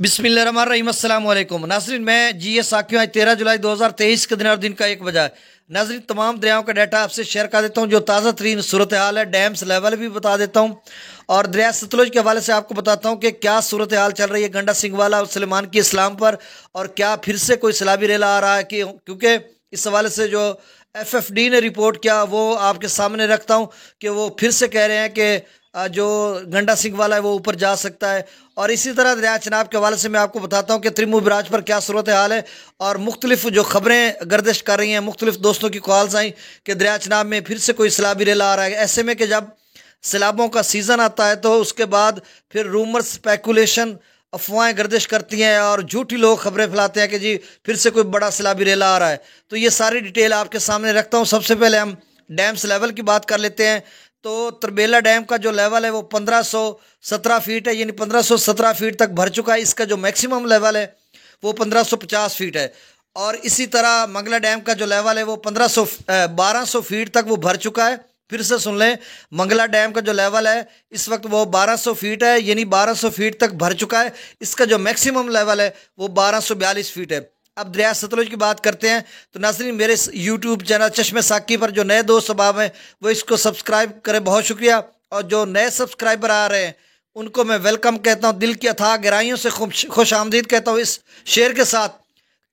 बिस्मिल्लाहिर्रहमानिर्रहीम अस्सलाम वालेकुम नाज़रीन, मैं जी ए साकियों आज 13 जुलाई 2023 के दिन और दिन का 1 बजा है। नाज़रीन, तमाम दरियाओं का डाटा आपसे शेयर कर देता हूँ जो ताज़ा तरीन सूरत हाल है। डैम्स लेवल भी बता देता हूँ और दरिया सतलुज के हवाले से आपको बताता हूँ कि क्या सूरत हाल चल रही है गंडा सिंह वाला और सुलेमान की इस्लाम पर, और क्या फिर से कोई सैलाबी रेला आ रहा है कि क्योंकि इस हवाले से जो FFD ने रिपोर्ट किया वो आपके सामने रखता हूँ कि वो फिर से कह रहे हैं कि जो गंडा सिंह वाला है वो ऊपर जा सकता है। और इसी तरह दरिया चनाब के हवाले से मैं आपको बताता हूँ कि त्रिमू बराज पर क्या सूरत हाल है और मुख्तलिफ जो खबरें गर्दिश कर रही हैं, मुख्तलिफ दोस्तों की कॉल्स आई कि दरिया चनाब में फिर से कोई सैलाबी रेला आ रहा है। ऐसे में कि जब सैलाबों का सीज़न आता है तो उसके बाद फिर रूमर स्पेकुलेशन अफवाहें गर्दिश करती हैं और झूठी लोग खबरें फैलाते हैं कि जी फिर से कोई बड़ा सैलाबी रेला आ रहा है। तो ये सारी डिटेल आपके सामने रखता हूँ। सबसे पहले हम डैम्स लेवल की बात कर लेते हैं। तो तरबेला डैम का जो लेवल है वो 1517 फीट है, यानी 1517 फीट तक भर चुका है। इसका जो मैक्सिमम लेवल है वो 1550 फीट है। और इसी तरह मंगला डैम का जो लेवल है वो 1200 फीट तक वो भर चुका है। फिर से सुन लें, मंगला डैम का जो लेवल है इस वक्त वो 1200 फीट है, यानी 1200 फीट तक भर चुका है। इसका जो मैक्सिमम लेवल है वो 1242 फीट है। अब दरिया सतलुज की बात करते हैं। तो नाज़रीन, मेरे यूट्यूब चैनल चश्मे साकी पर जो नए दोस्त सबाब हैं वो इसको सब्सक्राइब करें, बहुत शुक्रिया। और जो नए सब्सक्राइबर आ रहे हैं उनको मैं वेलकम कहता हूँ, दिल की अथाह गहराइयों से खुश आमदीद कहता हूँ, इस शेर के साथ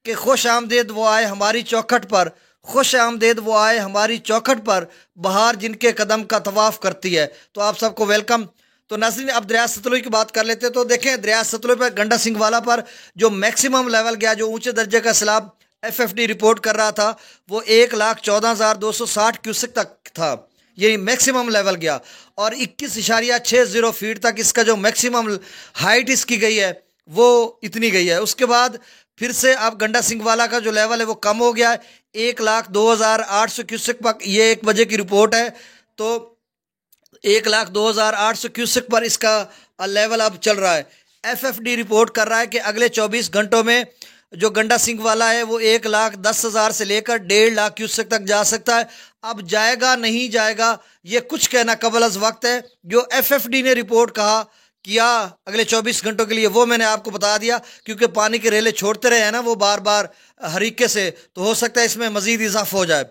कि खुश आमदीद वो आए हमारी चौखट पर, खुश आमदीद वो आए हमारी चौखट पर, बहार जिनके कदम का तवाफ़ करती है। तो आप सबको वेलकम। तो नाज़रीन, अब दरिया सतलुज की बात कर लेते हैं। तो देखें, दरिया सतलुज पर गंडा सिंह वाला पर जो मैक्सिमम लेवल गया, जो ऊंचे दर्जे का सैलाब FFD रिपोर्ट कर रहा था वो 1,14,260 क्यूसेक तक था, ये मैक्सिमम लेवल गया। और 21.60 फीट तक इसका जो मैक्सिमम हाइट इसकी गई है वो इतनी गई है। उसके बाद फिर से अब गंडा सिंह वाला का जो लेवल है वो कम हो गया है 1,02,800 क्यूसेक पर। ये 1 बजे की रिपोर्ट है। तो 1,02,800 क्यूसेक पर इसका लेवल अब चल रहा है। FFD रिपोर्ट कर रहा है कि अगले 24 घंटों में जो गंडा सिंह वाला है वो 1,10,000 से लेकर 1,50,000 क्यूसेक तक जा सकता है। अब जाएगा नहीं जाएगा ये कुछ कहना कबल अज वक्त है। जो FFD ने रिपोर्ट कहा किया अगले 24 घंटों के लिए वो मैंने आपको बता दिया, क्योंकि पानी के रेले छोड़ते रहे हैं ना वो बार बार हरीके से, तो हो सकता है इसमें मजीद इजाफा हो जाए।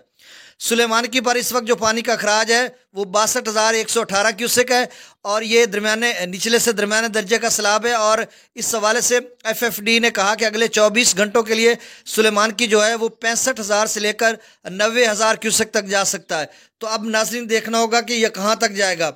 सुलेमान की पर इस वक्त जो पानी का अखराज है वो 62,118 क्यूसेक है और ये दरमियाने निचले से दरमियाने दर्जे का सैलाब है। और इस हवाले से FFD ने कहा कि अगले 24 घंटों के लिए सुलेमान की जो है वो 65,000 से लेकर 90,000 क्यूसेक तक जा सकता है। तो अब नाज़रीन देखना होगा कि यह कहाँ तक जाएगा।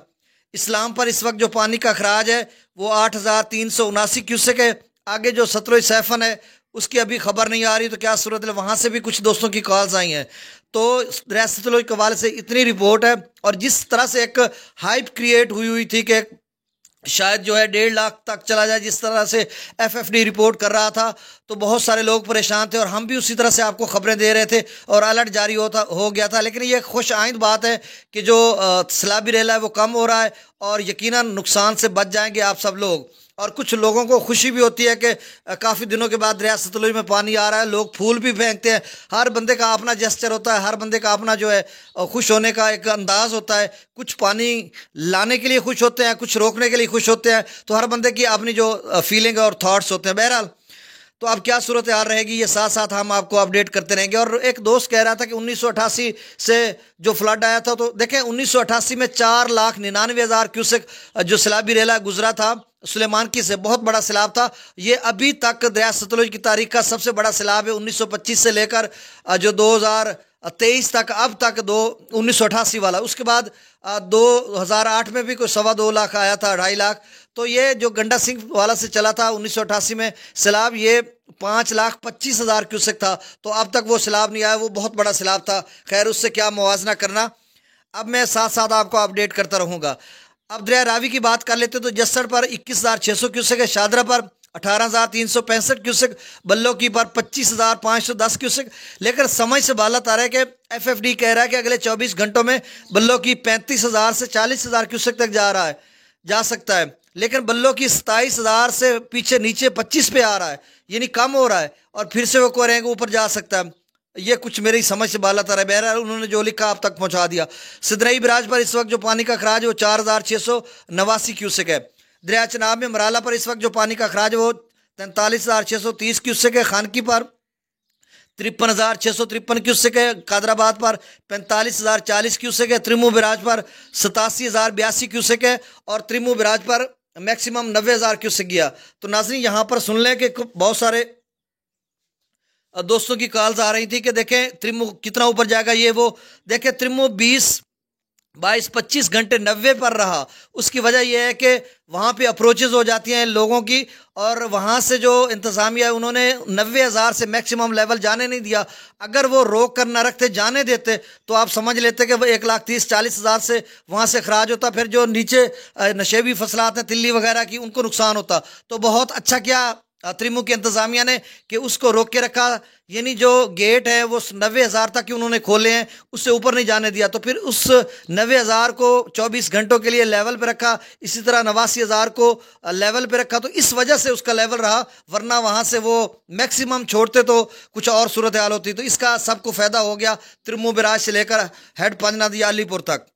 इस्लाम पर इस वक्त जो पानी का अखराज है वो 8,379 क्यूसेक है। आगे जो सतलुज सैफन है उसकी अभी खबर नहीं आ रही, तो क्या सूरत है, वहाँ से भी कुछ दोस्तों की कॉल्स आई हैं। तो दरिया सतलुज के हवाले से इतनी रिपोर्ट है। और जिस तरह से एक हाइप क्रिएट हुई थी कि शायद जो है 1.5 लाख तक चला जाए, जिस तरह से FFD रिपोर्ट कर रहा था, तो बहुत सारे लोग परेशान थे और हम भी उसी तरह से आपको खबरें दे रहे थे और अलर्ट जारी हो गया था। लेकिन ये खुश आइंद बात है कि जो सैलाबी रेला है वो कम हो रहा है और यकीनन नुकसान से बच जाएंगे आप सब लोग। और कुछ लोगों को खुशी भी होती है कि काफ़ी दिनों के बाद दरिया सतलुज में पानी आ रहा है, लोग फूल भी फेंकते हैं। हर बंदे का अपना जेस्चर होता है, हर बंदे का अपना जो है खुश होने का एक अंदाज होता है। कुछ पानी लाने के लिए खुश होते हैं, कुछ रोकने के लिए खुश होते हैं। तो हर बंदे की अपनी जो फीलिंग और थाट्स होते हैं। बहरहाल, तो अब क्या सूरत हाल रहेगी ये साथ साथ हम आपको अपडेट करते रहेंगे। और एक दोस्त कह रहा था कि 1988 से जो फ्लड आया था, तो देखें 1988 में 4,99,000 क्यूसेक जो सैलाबी रेला गुजरा था सुलेमान की से, बहुत बड़ा सैलाब था। ये अभी तक दरिया सतलुज की तारीख का सबसे बड़ा सैलाब है। 1925 से लेकर जो 2023 तक, अब तक 1988 वाला। उसके बाद 2008 में भी कोई 2.25 लाख आया था, 2.5 लाख। तो ये जो गंडा सिंह वाला से चला था 1988 में सैलाब, ये 5,25,000 क्यूसेक था। तो अब तक वो सैलाब नहीं आया, वो बहुत बड़ा सैलाब था। खैर, उससे क्या मुआवजा करना, अब मैं साथ साथ आपको अपडेट करता रहूँगा। अब दरिया रावी की बात कर लेते तो जस्सर पर 21,600 क्यूसेक है, शादरा पर 18,365 क्यूसेक, बल्लो की पर 25,510 क्यूसेक। लेकिन समय से बालत आ रहा है कि FFD कह रहा है कि अगले 24 घंटों में बल्लो की 35,000 से 40,000 क्यूसेक तक जा सकता है। लेकिन बल्लो की 27,000 से पीछे नीचे 25 पे आ रहा है, यानी कम हो रहा है। और फिर से वो कह रहे हैं कि ऊपर जा सकता है। ये कुछ मेरी समझ से बाला तर है। बहरहाल, उन्होंने जो लिखा आप तक पहुंचा दिया। सिदरई बराज पर इस वक्त जो पानी का अखराज है वो 4,689 क्यूसेक है। दरिया चनाब में मराला पर इस वक्त जो पानी का अखराज है वो 43,630 क्यूसेक है, खानकी पर 53,653 क्यूसेक है, कादराबाद पर 45,040 क्यूसेक है, त्रिमू बिराज पर 87,082 क्यूसेक है और त्रिमू बिराज पर मैक्सिमम 90,000 क्यूसेक गया। तो नाज़रीन यहाँ पर सुन लें कि बहुत सारे दोस्तों की कॉल्स आ रही थी कि देखें त्रिमू कितना ऊपर जाएगा, ये वो। देखें त्रिमू 22-25 घंटे 90 पर रहा। उसकी वजह यह है कि वहाँ पे अप्रोचेज हो जाती हैं लोगों की और वहाँ से जो इंतज़ामिया है उन्होंने 90,000 से मैक्सिमम लेवल जाने नहीं दिया। अगर वो रोक कर न रखते, जाने देते, तो आप समझ लेते कि 1,30,40,000 से वहाँ से खराज होता। फिर जो नीचे नशेबी फसलात हैं तिल्ली वगैरह की, उनको नुकसान होता। तो बहुत अच्छा किया त्रिमू की इंतज़ामिया ने कि उसको रोक के रखा, यानी जो गेट है वो 90,000 तक ही उन्होंने खोले हैं, उससे ऊपर नहीं जाने दिया। तो फिर उस 90,000 को 24 घंटों के लिए लेवल पे रखा, इसी तरह 89,000 को लेवल पे रखा। तो इस वजह से उसका लेवल रहा, वरना वहाँ से वो मैक्सिमम छोड़ते तो कुछ और सूरत हाल होती। तो इसका सबको फ़ायदा हो गया त्रिमू बिराज से लेकर हेड पंजनाद या अलीपुर तक।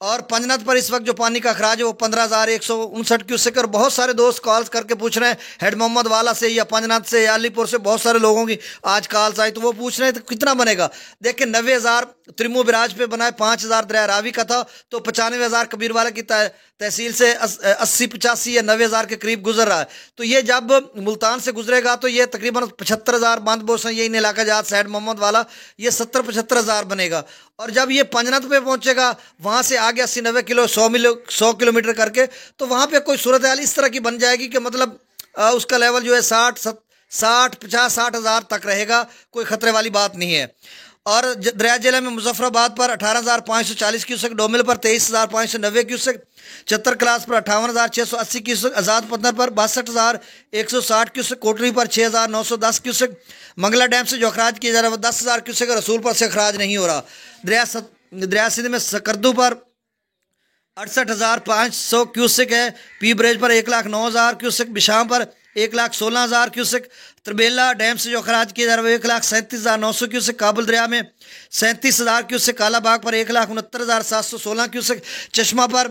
और पंजनाद पर इस वक्त जो पानी का अखराज है वो 15,159 क्यूसेक। और बहुत सारे दोस्त कॉल्स करके पूछ रहे हैं हेड मोहम्मद वाला से या पंजनाद से या अलीपुर से, बहुत सारे लोगों की आज कॉल्स आई, तो वो पूछ रहे हैं तो कितना बनेगा। देखिए 90,000 त्रिमू बिराज पे बनाए, 5,000 दरिया रावी का था, तो 95,000 कबीर वाला की तहसील से 80-85 या 90,000 के करीब गुजर रहा है। तो ये जब मुल्तान से गुजरेगा तो ये तकरीबन 75,000 बांध बोसन यही इलाका जहाँ हेड मोहम्मद वाला, ये 70-75,000 बनेगा। और जब ये पंजनाद पे पहुंचेगा, वहां से आगे 80-90 किलो 100 किलोमीटर करके, तो वहां पे कोई सूरत हाल इस तरह की बन जाएगी कि मतलब उसका लेवल जो है 60-50-60 तक रहेगा, कोई खतरे वाली बात नहीं है। और दरिया जिले में मुजफ्फराबाद पर 18,540 क्यूसेक, डोमिल पर 23,590 क्यूसेक, चतर क्लास पर 58,680 क्यूसेक, आज़ाद पत्थर पर 62,160 क्यूसेक, कोटरी पर 6,910 क्यूसेक। मंगला डैम से जो अखराज किया जा रहा है वो 10,000 क्यूसेक, रसूलपुर से अखराज नहीं हो रहा। दरिया सिंध में सकरदू पर 68,500 क्यूसेक है, पी ब्रिज पर 1,09,000 क्यूसेक, बिशाम पर 1,16,000 क्यूसेक, त्रिबेला डैम से जो खराज किया जा रहा है 1,37,900 क्यूसेक, काबुल दरिया में 37,000 क्यूसेक, कालाबाग पर 1,69,716 क्यूसेक, चश्मा पर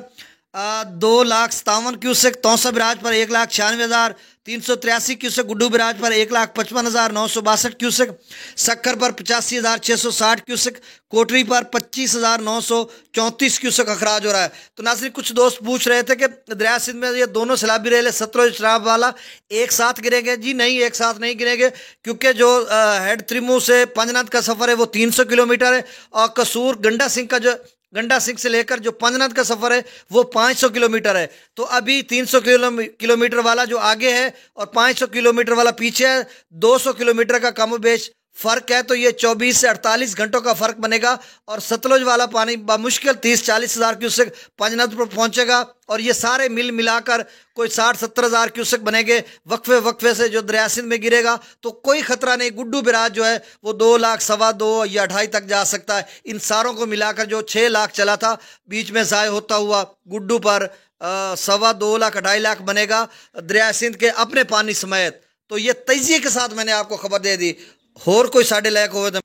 2,57,000 क्यूसेक, तौसा बिराज पर 1,96,383 क्यूसेक, गुड्डू बिराज पर 1,55,962 क्यूसेक, सक्खर पर 85,660 क्यूसेक, कोटरी पर 25,934 क्यूसेक अखराज हो रहा है। तो नाज़रीन कुछ दोस्त पूछ रहे थे कि दरिया सिंध में ये दोनों सैलाबी रेल सतलुज शराब वाला एक साथ गिरेंगे। जी नहीं, एक साथ नहीं गिरेंगे, क्योंकि जो हेड त्रिमू से पंजनाद का सफ़र है वो 300 किलोमीटर है और कसूर गंडा सिंह का जो गंडा सिंह से लेकर जो पंजनाद का सफ़र है वो 500 किलोमीटर है। तो अभी 300 किलोमीटर वाला जो आगे है और 500 किलोमीटर वाला पीछे है, 200 किलोमीटर का कम बेश फ़र्क है। तो ये 24 से 48 घंटों का फ़र्क बनेगा और सतलुज वाला पानी बामुश्किल 30-40,000 क्यूसेक पंजनाद पर पहुंचेगा। और ये सारे मिल मिलाकर कोई 60-70,000 क्यूसेक बनेंगे वक्फे वक्फे से जो दरिया सिंध में गिरेगा। तो कोई ख़तरा नहीं। गुड्डू बिराज जो है वो 2 लाख, 2.25 या 2.5 तक जा सकता है। इन सारों को मिलाकर जो 6 लाख चला था बीच में ज़ाय होता हुआ, गुड्डू पर 2.25 लाख 2.5 लाख बनेगा दरिया सिंध के अपने पानी समेत। तो ये तेज़ी के साथ मैंने आपको खबर दे दी। होर कोई साढ़े लाख हो